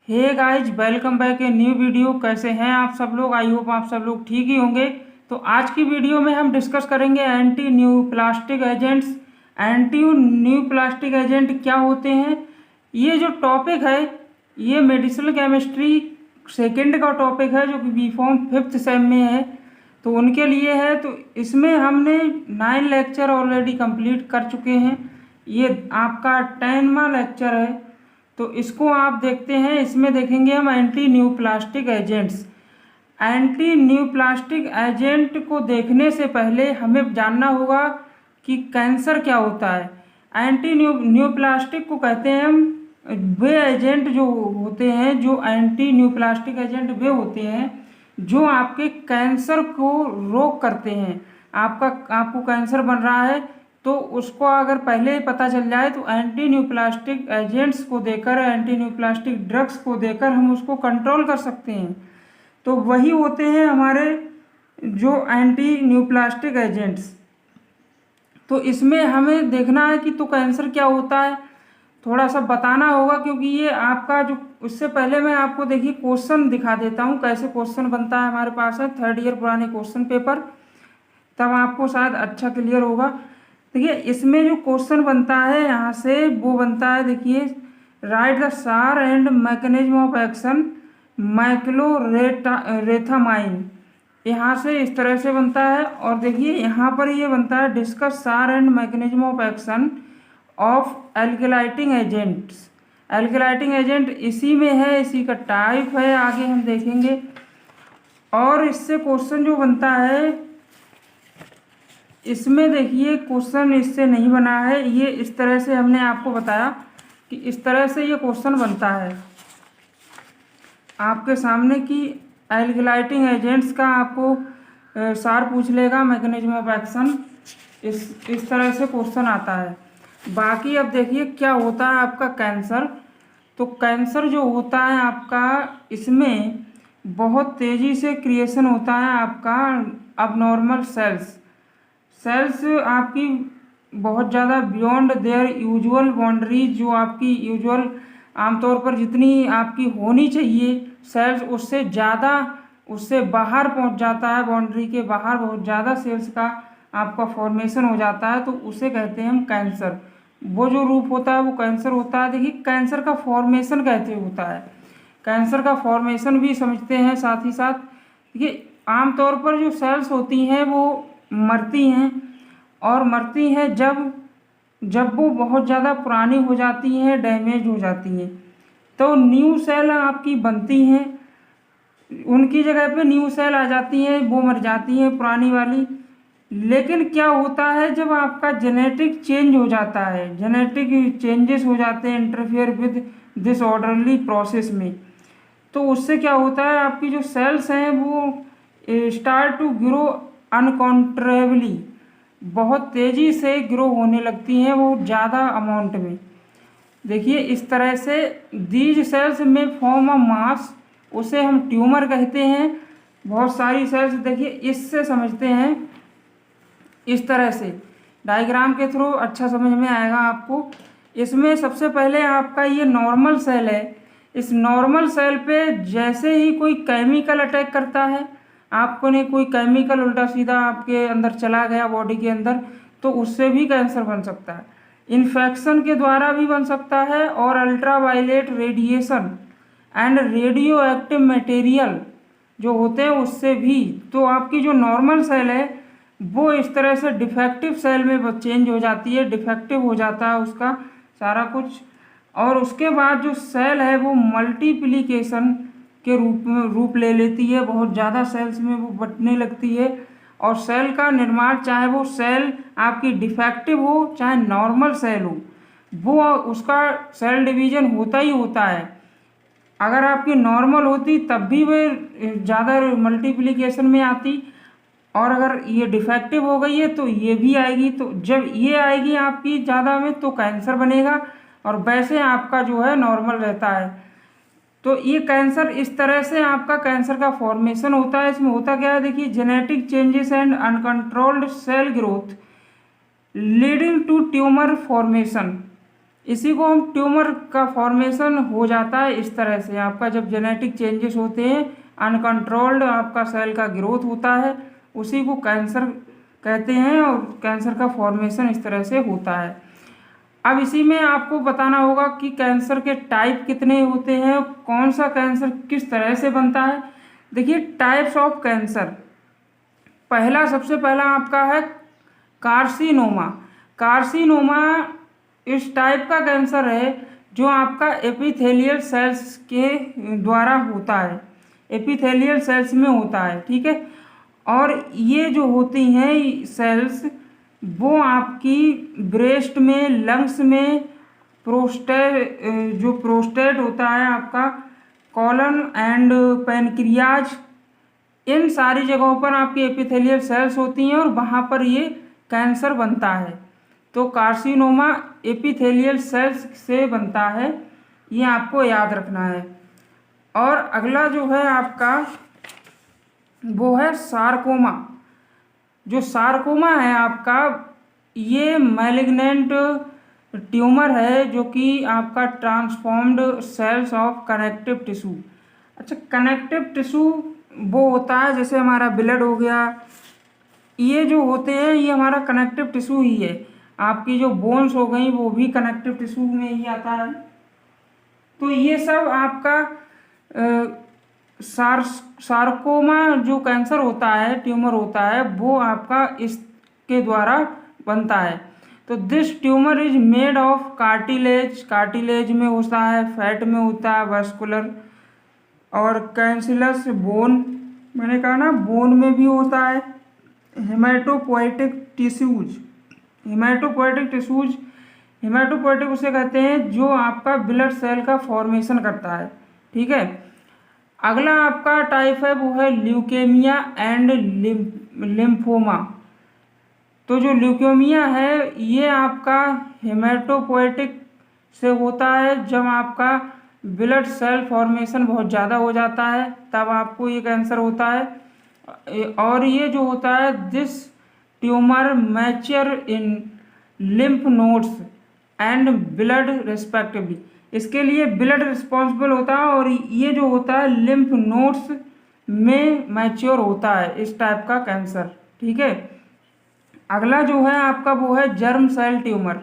Hey guys, welcome back a new video. कैसे हैं आप सब लोग? आई होप आप सब लोग ठीक ही होंगे। तो आज की वीडियो में हम डिस्कस करेंगे anti new plastic agents. Anti new plastic agent क्या होते हैं, ये जो टॉपिक है ये मेडिसिनल केमिस्ट्री सेकेंड का टॉपिक है, जो कि बी फॉर्म 5th सेम में है, तो उनके लिए है। तो इसमें हमने 9 लेक्चर ऑलरेडी कंप्लीट कर चुके हैं। ये आपका 10वां लेक्चर है, तो इसको आप देखते हैं। इसमें देखेंगे हम anti new plastic agents. Anti new plastic agent को देखने से पहले हमें जानना होगा कि कैंसर क्या होता है। एंटी न्यू प्लास्टिक को कहते हैं हम वे एजेंट जो होते हैं, जो एंटी न्यू प्लास्टिक एजेंट वे होते हैं जो आपके कैंसर को रोक करते हैं। आपको कैंसर बन रहा है तो उसको अगर पहले ही पता चल जाए तो एंटी न्यू प्लास्टिक एजेंट्स को देकर, एंटी न्यू प्लास्टिक ड्रग्स को देकर हम उसको कंट्रोल कर सकते हैं। तो वही होते हैं हमारे जो एंटी न्यू प्लास्टिक एजेंट्स। तो इसमें हमें देखना है कि तो कैंसर क्या होता है, थोड़ा सा बताना होगा, क्योंकि ये आपका जो, उससे पहले मैं आपको देखिए क्वेश्चन दिखा देता हूँ कैसे क्वेश्चन बनता है। हमारे पास है 3rd ईयर पुराने क्वेश्चन पेपर, तब आपको शायद अच्छा क्लियर होगा। देखिए इसमें जो क्वेश्चन बनता है यहाँ से वो बनता है, देखिए राइट द सार एंड मैकेनिज्म ऑफ एक्शन माइक्लोरेथामाइन, यहाँ से इस तरह से बनता है। और देखिए यहाँ पर ये बनता है डिस्कस सार and mechanism of action of alkylating agents. Alkylating agent इसी में है, इसी का टाइप है, आगे हम देखेंगे। और इससे क्वेश्चन जो बनता है, इसमें देखिए क्वेश्चन इससे नहीं बना है, ये इस तरह से हमने आपको बताया कि इस तरह से ये क्वेश्चन बनता है आपके सामने कि एल्केलाइटिंग एजेंट्स का आपको सार पूछ लेगा, मैकेनिज्म ऑफ एक्शन, इस तरह से क्वेश्चन आता है। बाकी अब देखिए क्या होता है आपका कैंसर। तो कैंसर जो होता है आपका, इसमें बहुत तेज़ी से क्रिएशन होता है आपका अबनॉर्मल सेल्स आपकी बहुत ज़्यादा बियॉन्ड देयर यूजुअल बाउंड्रीज, जो आपकी यूजुअल आमतौर पर जितनी आपकी होनी चाहिए सेल्स, उससे ज़्यादा, उससे बाहर पहुंच जाता है, बाउंड्री के बाहर बहुत ज़्यादा सेल्स का आपका फॉर्मेशन हो जाता है, तो उसे कहते हैं हम कैंसर। वो जो रूप होता है वो कैंसर होता है। देखिए कैंसर का फॉर्मेशन कैसे होता है, कैंसर का फॉर्मेशन भी समझते हैं साथ ही साथ। देखिए आमतौर पर जो सेल्स होती हैं वो मरती हैं, और मरती हैं जब वो बहुत ज़्यादा पुरानी हो जाती हैं, डैमेज हो जाती हैं, तो न्यू सेल आपकी बनती हैं, उनकी जगह पे न्यू सेल आ जाती हैं, वो मर जाती हैं पुरानी वाली। लेकिन क्या होता है जब आपका जेनेटिक चेंज हो जाता है, जेनेटिक चेंजेस हो जाते हैं interfere with this orderly process में, तो उससे क्या होता है आपकी जो सेल्स हैं वो स्टार्ट टू ग्रो अनकंट्रोलेबली, बहुत तेज़ी से ग्रो होने लगती हैं, वो ज़्यादा अमाउंट में। देखिए इस तरह से दीज सेल्स में फॉर्म अ मास, उसे हम ट्यूमर कहते हैं। बहुत सारी सेल्स देखिए इससे समझते हैं, इस तरह से डायग्राम के थ्रू अच्छा समझ में आएगा आपको। इसमें सबसे पहले आपका ये नॉर्मल सेल है। इस नॉर्मल सेल पे जैसे ही कोई केमिकल अटैक करता है, आपको ने कोई केमिकल उल्टा सीधा आपके अंदर चला गया बॉडी के अंदर, तो उससे भी कैंसर बन सकता है। इन्फेक्शन के द्वारा भी बन सकता है, और ultraviolet radiation and radio active material जो होते हैं उससे भी। तो आपकी जो नॉर्मल सेल है वो इस तरह से डिफेक्टिव सेल में चेंज हो जाती है, डिफेक्टिव हो जाता है उसका सारा कुछ। और उसके बाद जो सेल है वो मल्टीप्लिकेशन के रूप ले लेती है, बहुत ज़्यादा सेल्स में वो बंटने लगती है। और सेल का निर्माण, चाहे वो सेल आपकी डिफेक्टिव हो चाहे नॉर्मल सेल हो, वो उसका सेल डिवीज़न होता ही होता है। अगर आपकी नॉर्मल होती तब भी वे ज़्यादा मल्टीप्लिकेशन में आती, और अगर ये डिफेक्टिव हो गई है तो ये भी आएगी। तो जब ये आएगी आपकी ज़्यादा में तो कैंसर बनेगा, और वैसे आपका जो है नॉर्मल रहता है। तो ये कैंसर, इस तरह से आपका कैंसर का फॉर्मेशन होता है। इसमें होता क्या है, देखिए genetic changes and uncontrolled cell growth leading to tumour formation, इसी को हम ट्यूमर का फॉर्मेशन हो जाता है इस तरह से। आपका जब जेनेटिक चेंजेस होते हैं, अनकंट्रोल्ड आपका सेल का ग्रोथ होता है, उसी को कैंसर कहते हैं और कैंसर का फॉर्मेशन इस तरह से होता है। अब इसी में आपको बताना होगा कि कैंसर के टाइप कितने होते हैं, कौन सा कैंसर किस तरह से बनता है। देखिए टाइप्स ऑफ कैंसर, सबसे पहला आपका है कार्सिनोमा। कार्सिनोमा इस टाइप का कैंसर है जो आपका एपिथेलियल सेल्स के द्वारा होता है, एपिथेलियल सेल्स में होता है, ठीक है। और ये जो होती हैं सेल्स वो आपकी ब्रेस्ट में, लंग्स में, प्रोस्टेट होता है आपका, कॉलन एंड पैनक्रियाज, इन सारी जगहों पर आपकी एपिथेलियल सेल्स होती हैं और वहाँ पर ये कैंसर बनता है। तो कार्सिनोमा एपिथेलियल सेल्स से बनता है, ये आपको याद रखना है। और अगला जो है आपका वो है सार्कोमा। जो सार्कोमा है आपका, ये मैलिग्नेंट ट्यूमर है जो कि आपका transformed cells of connective tissue. अच्छा, कनेक्टिव टिश्यू वो होता है जैसे हमारा ब्लड हो गया, ये जो होते हैं ये हमारा कनेक्टिव टिश्यू ही है। आपकी जो बोन्स हो गई वो भी कनेक्टिव टिश्यू में ही आता है। तो ये सब आपका सार्कोमा जो कैंसर होता है, ट्यूमर होता है, वो आपका इसके द्वारा बनता है। तो this tumour is made of cartilage, cartilage में होता है, फैट में होता है, वैस्कुलर और कैंसिलस बोन, मैंने कहा ना बोन में भी होता है, haematopoietic tissues, haematopoietic tissues, haematopoietic उसे कहते हैं जो आपका ब्लड सेल का फॉर्मेशन करता है, ठीक है। अगला आपका टाइप है वो है ल्यूकेमिया एंड लिम्फोमा। तो जो ल्यूकेमिया है ये आपका हेमाटोपोएटिक से होता है, जब आपका ब्लड सेल फॉर्मेशन बहुत ज़्यादा हो जाता है तब आपको ये कैंसर होता है। और ये जो होता है this tumour mature in lymph nodes and blood respectively, इसके लिए ब्लड रिस्पॉन्सिबल होता है और ये जो होता है लिम्फ नोड्स में मैच्योर होता है इस टाइप का कैंसर, ठीक है। अगला जो है आपका वो है जर्म सेल ट्यूमर।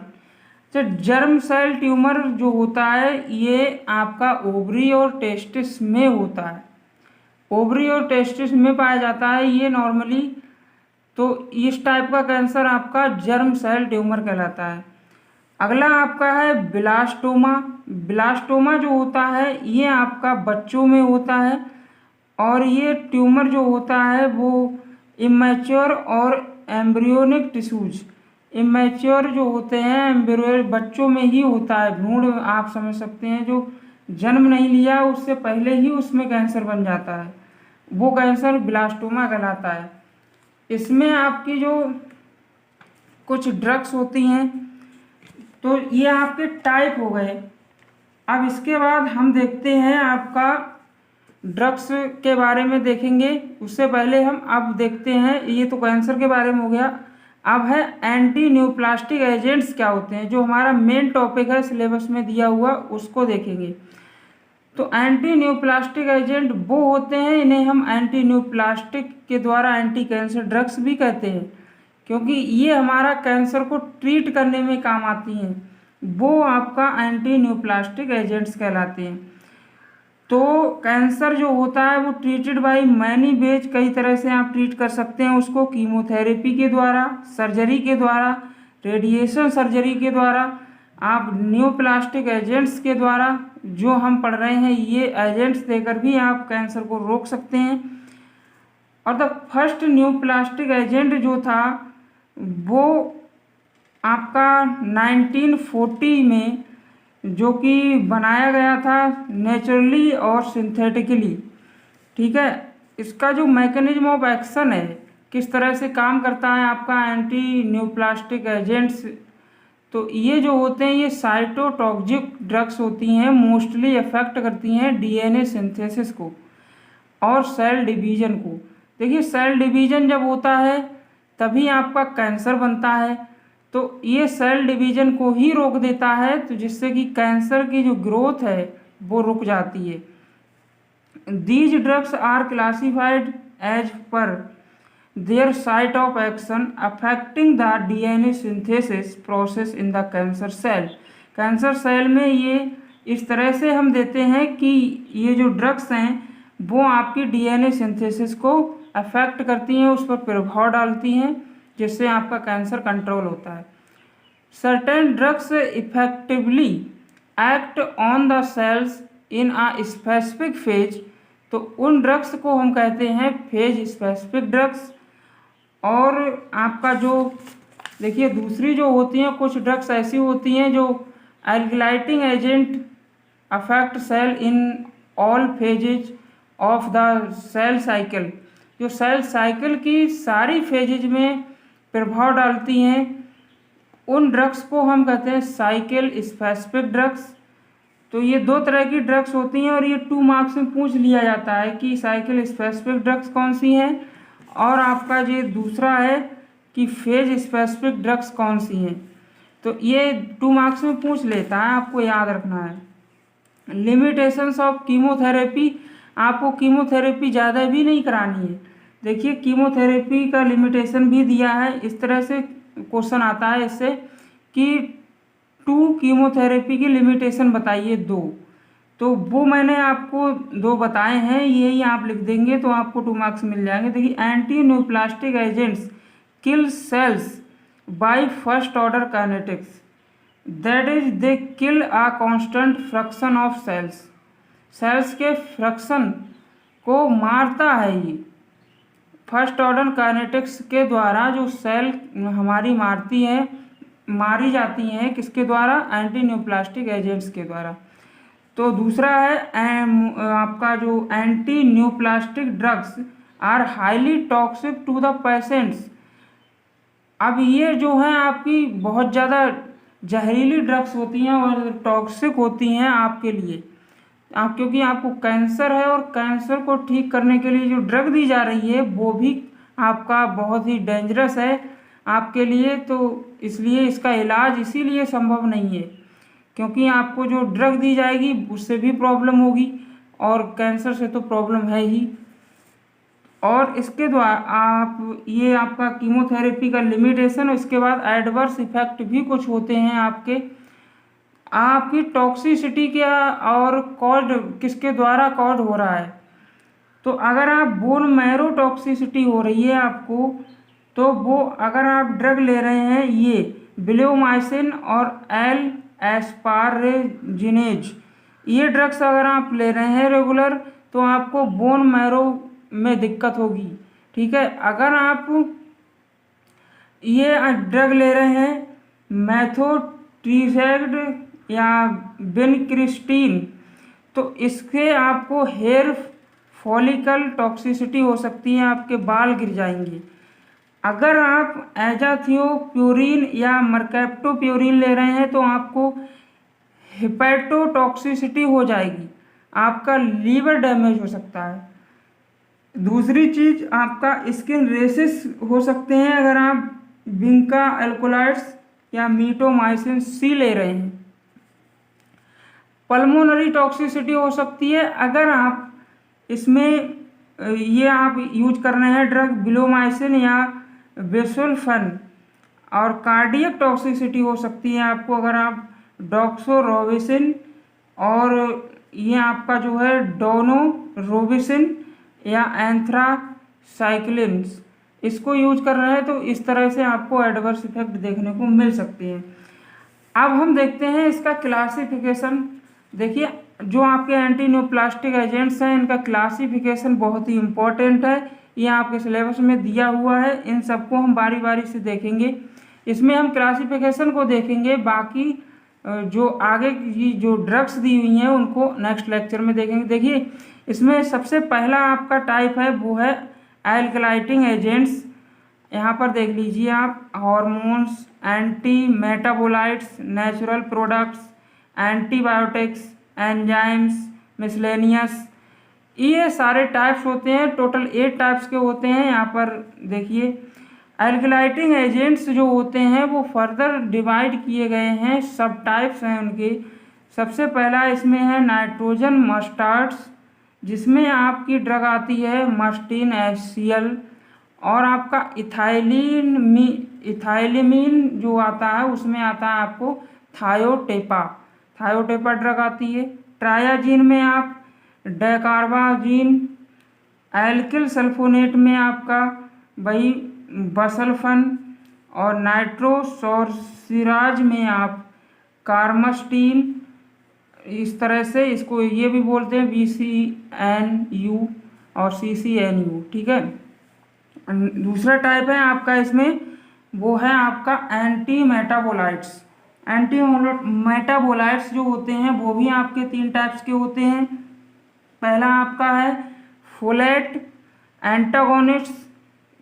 तो जर्म सेल ट्यूमर जो होता है ये आपका ओवरी और टेस्टिस में होता है, ओवरी और टेस्टिस में पाया जाता है ये नॉर्मली। तो इस टाइप का कैंसर आपका जर्म सेल ट्यूमर कहलाता है। अगला आपका है ब्लास्टोमा। ब्लास्टोमा जो होता है ये आपका बच्चों में होता है और ये ट्यूमर जो होता है वो इमैच्योर और एम्ब्रियोनिक टिश्यूज, इमैच्योर जो होते हैं एम्ब्रियो बच्चों में ही होता है, भ्रूण आप समझ सकते हैं, जो जन्म नहीं लिया उससे पहले ही उसमें कैंसर बन जाता है, वो कैंसर ब्लास्टोमा कहलाता है। इसमें आपकी जो कुछ ड्रग्स होती हैं, तो ये आपके टाइप हो गए। अब इसके बाद हम देखते हैं आपका ड्रग्स के बारे में देखेंगे, उससे पहले हम अब देखते हैं, ये तो कैंसर के बारे में हो गया। अब है एंटी न्यूप्लास्टिक एजेंट्स क्या होते हैं, जो हमारा मेन टॉपिक है सिलेबस में दिया हुआ, उसको देखेंगे। तो एंटी न्यूप्लास्टिक एजेंट वो होते हैं, इन्हें हम एंटी न्यूप्लास्टिक के द्वारा एंटी कैंसर ड्रग्स भी कहते हैं, क्योंकि ये हमारा कैंसर को ट्रीट करने में काम आती हैं, वो आपका एंटी न्यूप्लास्टिक एजेंट्स कहलाते हैं। तो कैंसर जो होता है वो ट्रीटेड बाय मैनी वेज, कई तरह से आप ट्रीट कर सकते हैं उसको, कीमोथेरेपी के द्वारा, सर्जरी के द्वारा, रेडिएशन सर्जरी के द्वारा, आप न्यूप्लास्टिक एजेंट्स के द्वारा जो हम पढ़ रहे हैं ये एजेंट्स देकर भी आप कैंसर को रोक सकते हैं। और द फर्स्ट न्यूप्लास्टिक एजेंट जो था वो आपका 1940 में जो कि बनाया गया था नेचुरली और सिंथेटिकली, ठीक है। इसका जो मैकेनिज्म ऑफ एक्शन है, किस तरह से काम करता है आपका एंटी न्यूप्लास्टिक एजेंट्स, तो ये जो होते हैं ये साइटोटॉक्सिक ड्रग्स होती हैं, मोस्टली अफेक्ट करती हैं डीएनए सिंथेसिस को और सेल डिवीजन को। देखिए सेल डिवीजन जब होता है तभी आपका कैंसर बनता है। तो ये सेल डिवीजन को ही रोक देता है, तो जिससे कि कैंसर की जो ग्रोथ है वो रुक जाती है। These drugs are classified as per their site of action affecting the DNA synthesis process in the cancer cell। Cancer cell में ये इस तरह से हम देते हैं कि ये जो ड्रग्स हैं वो आपकी डीएनए सिंथेसिस को अफेक्ट करती हैं, उस पर प्रभाव डालती हैं, जिससे आपका कैंसर कंट्रोल होता है। Certain drugs effectively act on the cells in a specific phase, तो उन ड्रग्स को हम कहते हैं फेज स्पेसिफिक ड्रग्स। और आपका जो देखिए दूसरी जो होती हैं, कुछ ड्रग्स ऐसी होती हैं जो alkylating agent affect cell in all phases of the cell cycle, जो सेल साइकिल की सारी फेजेज में प्रभाव डालती हैं, उन ड्रग्स को हम कहते हैं साइकिल स्पेसिफिक ड्रग्स। तो ये दो तरह की ड्रग्स होती हैं और ये 2 मार्क्स में पूछ लिया जाता है कि साइकिल स्पेसिफिक ड्रग्स कौन सी हैं, और आपका ये दूसरा है कि फेज स्पेसिफिक ड्रग्स कौन सी हैं। तो ये 2 मार्क्स में पूछ लेता है, आपको याद रखना है। लिमिटेशंस ऑफ कीमोथेरेपी, आपको कीमोथेरेपी ज़्यादा भी नहीं करानी है। देखिए कीमोथेरेपी का लिमिटेशन भी दिया है, इस तरह से क्वेश्चन आता है इससे कि 2 कीमोथेरेपी की लिमिटेशन बताइए 2, तो वो मैंने आपको 2 बताए हैं, यही आप लिख देंगे तो आपको 2 मार्क्स मिल जाएंगे। देखिए anti neoplastic agents kill cells by first order kinetics, that is they kill a constant fraction of cells, cells के फ्रैक्शन को मारता है ये फर्स्ट ऑर्डर काइनेटिक्स के द्वारा। जो सेल हमारी मारी जाती हैं किसके द्वारा, एंटी न्यूप्लास्टिक एजेंट्स के द्वारा। तो दूसरा है आपका जो anti neoplastic drugs are highly toxic to the patients. अब ये जो है आपकी बहुत ज़्यादा जहरीली ड्रग्स होती हैं और टॉक्सिक होती हैं आपके लिए, क्योंकि आपको कैंसर है और कैंसर को ठीक करने के लिए जो ड्रग दी जा रही है वो भी आपका बहुत ही डेंजरस है आपके लिए। तो इसलिए इसका इलाज इसीलिए संभव नहीं है, क्योंकि आपको जो ड्रग दी जाएगी उससे भी प्रॉब्लम होगी और कैंसर से तो प्रॉब्लम है ही। और इसके द्वारा ये आपका कीमोथेरेपी का लिमिटेशन, इसके बाद एडवर्स इफेक्ट भी कुछ होते हैं आपकी टॉक्सिसिटी क्या और कॉज किसके द्वारा कॉज हो रहा है। तो अगर आप बोन मैरो टॉक्सिसिटी हो रही है आपको, तो वो अगर आप ड्रग ले रहे हैं ये ब्लेओमाइसिन और एल एस्पारेजिनेज, ये ड्रग्स अगर आप ले रहे हैं रेगुलर, तो आपको बोन मैरो में दिक्कत होगी। ठीक है, अगर आप ये ड्रग ले रहे हैं मेथोट्रेक्सेड या विनक्रिस्टीन, तो इसके आपको हेयर फॉलिकल टॉक्सिसिटी हो सकती है, आपके बाल गिर जाएंगे। अगर आप एजाथियोप्यूरिन या मर्कैप्टोप्यूरिन ले रहे हैं तो आपको हिपैटोटॉक्सिसिटी हो जाएगी, आपका लीवर डैमेज हो सकता है। दूसरी चीज़ आपका स्किन रेसेस हो सकते हैं अगर आप विंका एल्कोलाइड्स या मीटोमाइसिन सी ले रहे हैं। पल्मोनरी टॉक्सिसिटी हो सकती है अगर आप इसमें ये आप यूज कर रहे हैं ड्रग ब्लेओमाइसिन या बेसुल्फन। और कार्डियक टॉक्सिसिटी हो सकती है आपको अगर आप डॉक्सोरोबिसिन और ये आपका जो है डोनोरोबिसिन या एंथ्रासाइक्लिन्स इसको यूज कर रहे हैं, तो इस तरह से आपको एडवर्स इफेक्ट देखने को मिल सकते हैं। अब हम देखते हैं इसका क्लासिफिकेशन। देखिए जो आपके एंटी न्यूप्लास्टिक एजेंट्स हैं इनका क्लासिफिकेशन बहुत ही इम्पोर्टेंट है, ये आपके सिलेबस में दिया हुआ है, इन सबको हम बारी बारी से देखेंगे। इसमें हम क्लासिफिकेशन को देखेंगे, बाकी जो आगे की जो ड्रग्स दी हुई हैं उनको नेक्स्ट लेक्चर में देखेंगे। देखिए इसमें सबसे पहला आपका टाइप है वो है एल्कलाइटिंग एजेंट्स। यहाँ पर देख लीजिए आप, hormones, anti metabolites, natural products, antibiotics, enzymes, miscellaneous, ये सारे टाइप्स होते हैं। टोटल 8 टाइप्स के होते हैं। यहाँ पर देखिए एल्कलाइटिंग एजेंट्स जो होते हैं वो फर्दर डिवाइड किए गए हैं, सब टाइप्स हैं उनके। सबसे पहला इसमें है नाइट्रोजन मस्टार्ड्स, जिसमें आपकी ड्रग आती है मस्टिन HCl, और आपका इथाइलिमीन जो आता है उसमें आता है आपको थायोटेपा ड्रग आती है। ट्रायाजीन में आप डेकार्बाजीन, एल्किल सल्फोनेट में आपका वही बसल्फन, और नाइट्रोसोर्सिराज में आप कार्मस्टीन। इस तरह से इसको ये भी बोलते हैं BCNU और CCNU, ठीक है। दूसरा टाइप है आपका इसमें, वो है आपका एंटी मेटाबोलाइट्स जो होते हैं वो भी आपके 3 टाइप्स के होते हैं। पहला आपका है फोलेट एंटागोनिस्ट,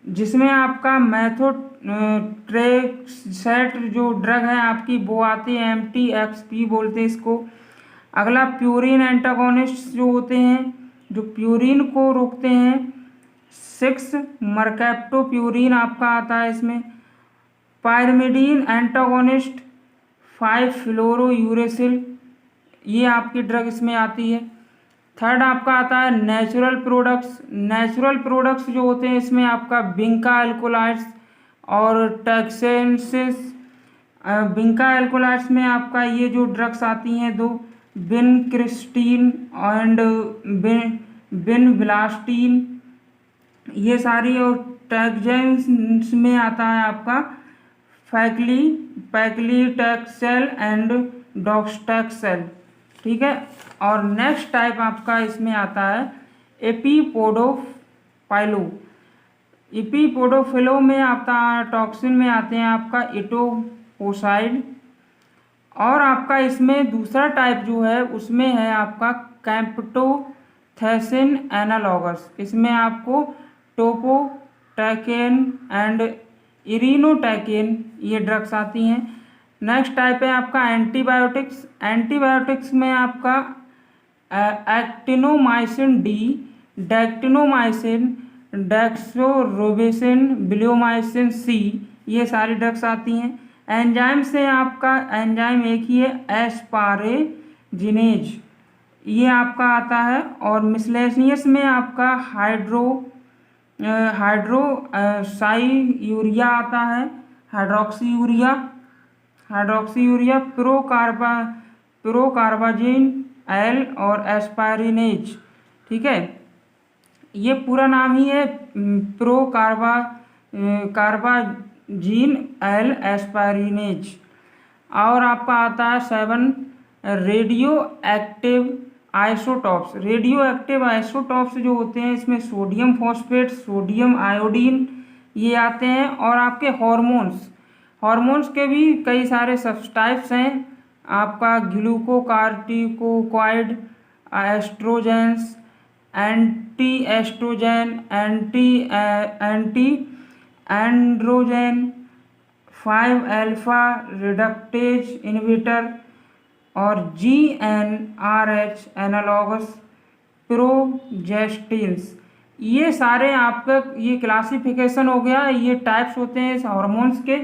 जिसमें आपका मेथोट्रेक्सेट जो ड्रग है आपकी वो आती है MTXP बोलते हैं इसको। अगला प्यूरिन एंटागोनिस्ट जो होते हैं, जो प्यूरिन को रोकते हैं, 6 मर्कैप्टोप्यूरिन आपका आता है इसमें। पायरिमिडीन एंटागोनिस्ट 5 फ्लोरोयूरेसिल, ये आपकी ड्रग इसमें आती है। थर्ड आपका आता है नेचुरल प्रोडक्ट्स जो होते हैं इसमें आपका बिंका एल्कोलाइड्स और टैक्सेंसिस। बिंका एल्कोलाइड्स में आपका ये जो ड्रग्स आती हैं 2, विनक्रिस्टीन एंड विनब्लास्टीन, ये सारी। और टैक्सेंस में आता है आपका पैक्लीटैक्सेल एंड डॉक्सटैक्सेल, ठीक है। और नेक्स्ट टाइप आपका इसमें आता है एपिपोडोफिलो में आता टॉक्सिन में आते हैं आपका इटोपोसाइड। और आपका इसमें दूसरा टाइप जो है उसमें है आपका कैम्पटोथैसिन एनालॉगस, इसमें आपको टोपोटैकेन एंड इरिनोटैकेन ये ड्रग्स आती हैं। नेक्स्ट टाइप है आपका एंटीबायोटिक्स में आपका actinomycin D, dactinomycin, डेक्सोरोबेसिन, bleomycin C, ये सारी ड्रग्स आती हैं। एंजाइम से आपका एंजाइम एक ही है एस्पारेजिनेज, ये आपका आता है। और मिसलेनियस में आपका हाइड्रोक्साईयूरिया आता है, हाइड्रोक्सीयूरिया, प्रोकार्बाजिन L और एस्पारिनेज, ठीक है। ये पूरा नाम ही है कार्बाजीन L एस्पारिनेज। और आपका आता है 7 रेडियो एक्टिव आइसोटॉप्स जो होते हैं इसमें सोडियम फॉस्फेट, सोडियम आयोडीन ये आते हैं। और आपके हॉर्मोन्स के भी कई सारे सब टाइप्स हैं आपका, glucocorticoids, estrogens, anti estrogen, anti androgen, 5 alpha reductase inhibitor, और GnRH एनालॉगस, प्रोजेस्टिन्स। ये सारे आपका ये क्लासिफिकेशन हो गया, ये टाइप्स होते हैं इस हार्मोन्स के।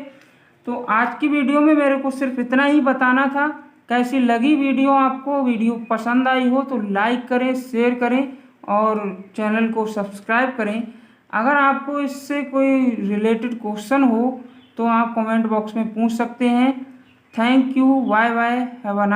तो आज की वीडियो में मेरे को सिर्फ इतना ही बताना था। कैसी लगी वीडियो आपको? वीडियो पसंद आई हो तो लाइक करें, शेयर करें और चैनल को सब्सक्राइब करें। अगर आपको इससे कोई रिलेटेड क्वेश्चन हो तो आप कमेंट बॉक्स में पूछ सकते हैं। Thank you, bye bye, have a nice